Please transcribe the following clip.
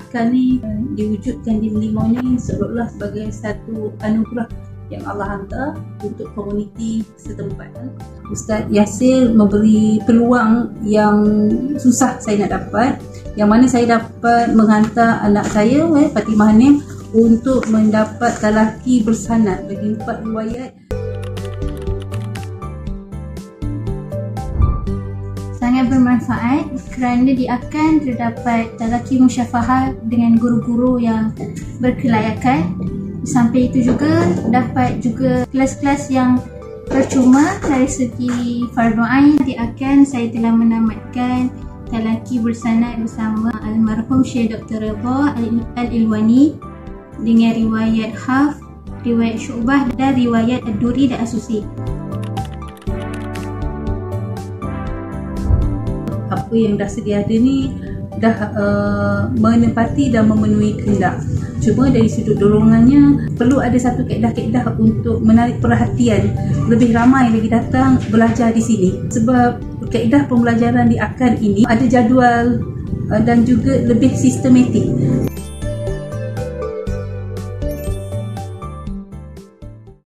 akal ni diwujudkan di Merlimau ni seolah-olah sebagai satu anugerah yang Allah hantar untuk komuniti setempat. Ustaz Yasir memberi peluang yang susah saya nak dapat, yang mana saya dapat menghantar anak saya, Fatimah Hanim, untuk mendapat talaki bersanad bagi 4 riwayat. Sangat bermanfaat kerana di akan terdapat talaki musyafahah dengan guru-guru yang berkelayakan. Sampai itu juga dapat juga kelas-kelas yang percuma dari segi fardu ain. Di akan saya telah menamatkan talaki bersanad bersama almarhum Syekh Dr. Redha Al-Ilwani dengan riwayat Hafs, riwayat Syu'bah dan riwayat Ad-Duri dan As-Susi. Apa yang dah sedia ada ni dah menepati dan memenuhi kehendak. Cuma dari sudut dorongannya perlu ada satu kaedah-kaedah untuk menarik perhatian lebih ramai lagi datang belajar di sini. Sebab kaedah pembelajaran di akan ini ada jadual dan juga lebih sistematik.